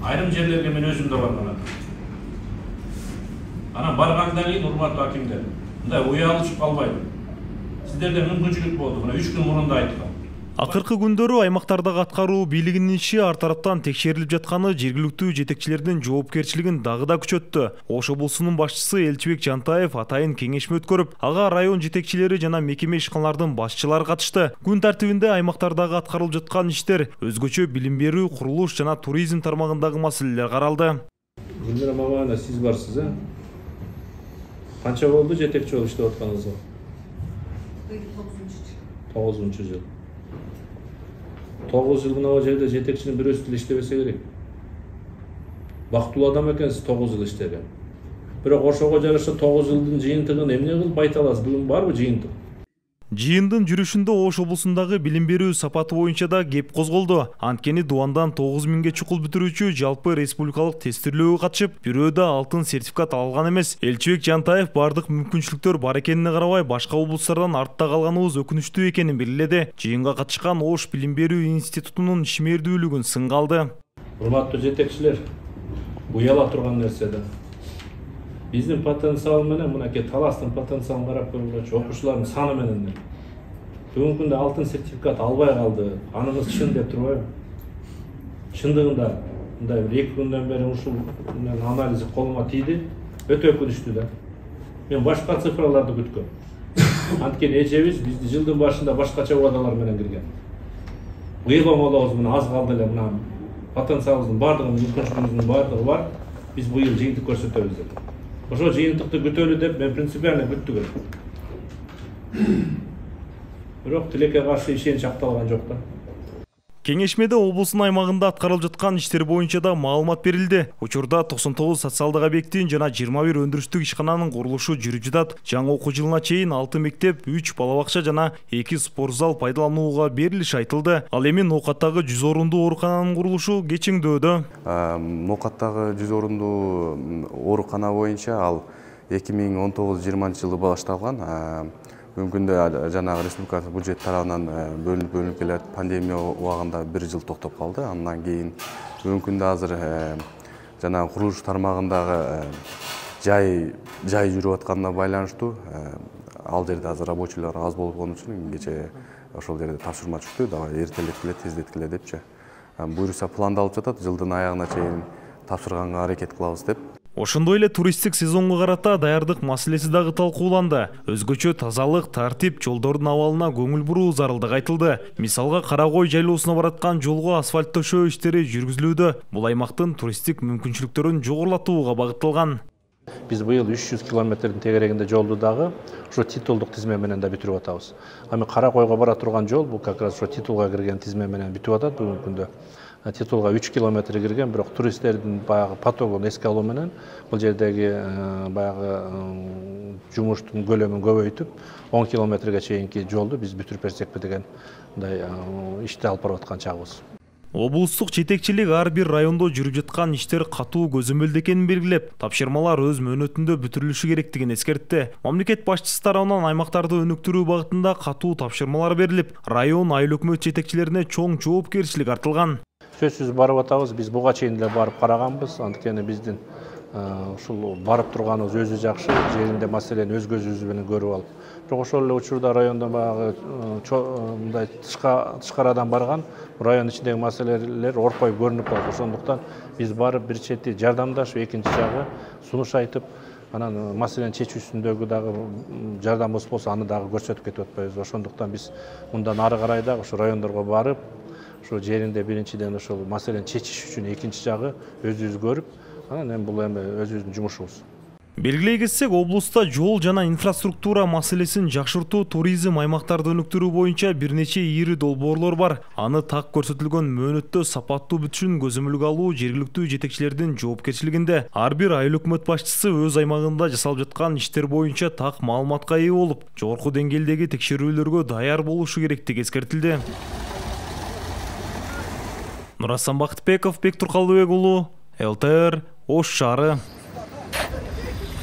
Айрым жерлерге мен өзüm de бармын. Анан баргандан кийин урматтуу акимдер, мындай уялышып калбайды. Сиздерде мүмкүнчүлүк болду. Мына 3 күн мурун да айткам. Акыркы күндөрү аймактардагы аткаруу бийлигинин иши ар тараптан текшерилип жатканы жергиликтүү жетекчилердин жоопкерчилигин дагы да күчөттү. Ош облусунун башчысы Элчибек Жантаев атайын кеңешме өткөрүп, ага район жетекчилери жана мекеме ишканалардын башчылары катышты. Күн тартибинде аймактардагы аткарылып жаткан иштер, өзгөчө билим берүү, курулуш жана туризм тармагындагы маселелер каралды. Гүлмира Мамановна, сиз барсыз, Канча болду жетекчи болуп иштеп атканыңызга? 9-жыл. 9 жыл мына жерде жетекчинин бирөөсү деле иштебесе керек. Бактылуу адам экенсиз 9 жыл иштеген. Бирок ошого жараша 9 жылдын жыйынтыгын эмне кылып байта аласыз? Бүгүн барбы жыйынтык? Жыйындын жүрүшүндө Ош облусундагы билим берүү сапаты боюнча да кеп козголду. Анткени Дуандан 9000ге чукул бүтүрүүчү жалпы республикалык тестирлөөгө катышып, бирөө да алтын сертификат алган эмес. Элчибек Жантаев бардык мүмкүнчүлүктөр бар экенине карабай, башка облустардан артта калганыбыз өкүнүчтүү экенин белгиледи. Жыйынга катышкан Ош билим берүү институтунун ишмердүүлүгүн сынга алды. Урматтуу жетекчилер, уяла турган нерседе. Биздин потенциал менен мынакей Таластын потенциалын карап көргүлөчү, окуучулардын саны менен. Бүгүнкү күндө алтын сертификат албай калды. Аныңыз чын деп турбайбы? Чындыгында мындай 2 күндөн бери ушул анализи колума тийди. Өтө өкүнүчтүү да. Мен башка цифраларды күткөм. Анткени эжебиз бизди жылдын башында башкача убадалар менен кирген. Быйыл оңолобуз, мына аз калды эле, мына потенциалыбыздын бардыгы, мүмкүнчүлүгүбүздүн бардыгы бар. Биз быйыл жыйынтык көрсөтөбүз деп. Ошо жыйынтыкты күтөлү деп мен принципиально күттүм. Бирок тилекке каршы ишенич акталган жок да. Кеңешмеде облустун аймагында аткарылып жаткан иштер боюнча да маалымат берилди. Учурда 99 социалдык объектин жана 21 өндүрүштүк ишкананын курулушу жүрүп жатат. Жаңы окуу жылына чейин 6 мектеп, 3 балабакча жана 2 спорт зал пайдаланууга берилиши айтылды. Ал эми Ноокаттагы 100 орундуу оорукананын курулушу кечиңдөөдө. Ноокаттагы 100 орундуу оорукана боюнча ал 2019-20 жылы башталган. Бүгүнкүндө жанагы республикалык бюджет тарабынан бөлүнүп келет. Пандемия убагында 1 жыл токтоп калды. Андан кийин бүгүнкүндө азыр жанагы курулуш тармагындагы жай жүрүп атканына байланыштуу ал жерде азыр рабочийлер аз болгон үчүн кечээ ошол жерде тапшырма түштү. Давай эртелеткиле, тездеткиле депчи. Буюрса пландалып жатат. Жылдын аягына чейин тапшырганга аракет кылабыз деп. Ошондой эле туристтик сезонго карата даярдык маселеси дагы талкууланды. Өзгөчө тазалык, тартип, жолдордун абалына көңүл буруу зарылдыгы айтылды. Мисалга Кара Кой жайлоосуна бараткан жолго асфальт төшөө иштери жүргүзүлүүдө. Бул аймактын туристтик мүмкүнчүлүктөрүн жогорулатууга багытталган. Биз быйыл 300 километрдин тегерегинде жолду дагы ошо титулдук тизме менен да бүтүрүп атабыз. Ами Кара Койго бара турган жол бул как раз ошо титулга кирген тизме менен бүтүп атат бүгүнкү күндө. Титулга 3 километр кирген, бирок туристтердин баягы потогун эске алуу менен бул жердеги баягы жумуштун көлөмүн көбөйтүп 10 километрге чейинки жолду биз бүтүрүп берсекпи деген мындай ишти алып барып аткан чагыбыз. Облустук жетекчилик ар бир райондо жүрүп жаткан иштер катуу көзөмөлдө экенин белгилеп, тапшырмалар өз мөөнөтүндө бүтүрүлүшү керектигин эскертти. Мамлекет башчысы тарабынан аймактарды өнүктүрүү багытында катуу тапшырмалар берилип, район айыл өкмөт жетекчилерине чоң жоопкерчилик артылган. Сөзсүз барып атабыз, биз буга чейин эле барып караганбыз. Анткени биздин ушул барып турганыбыз өзү жакшы, жеринде маселени өз көзүбүз менен көрүп алып. Бирок ошол эле учурда райондо баягы мындай тышкарадан барган район ичиндеги маселелер орпоюп көрүнүп калат. Ошондуктан биз барып бир чети жардамдашып, экинчи жагы сунуш айтып, анан маселени чечүүсүндөгү дагы жардамыбыз болсо аны дагы көрсөтүп кетип атпайбыз. Ошондуктан биз мындан ары карай дагы ушу райондорго барып, ошо жеринде биринчиден ошол маселени чечиш үчүн, экинчи жагы өзүбүз көрүп, анан эми бул эми өзүбүздүн жумушубуз. Белгилей кетсек, облуста жол жана инфраструктура маселесин жакшыртуу, туризм аймактарды өнүктүрүү боюнча бир нече ири долбоорлор бар. Аны так көрсөтүлгөн мөөнөттө сапаттуу бүтүшүн көзөмөлгө алуу жергиликтүү жетекчилердин жоопкерчилигинде. Ар бир айыл өкмөт башчысы өз аймагында жасалып жаткан иштер боюнча так маалыматка ээ болуп, жогорку деңгээлдеги текшерүүлөргө даяр болушу керектиги эскертилди. Нурасан Бактыбеков, Бектур Калдыбек уулу, ЛТР, Ош шаары.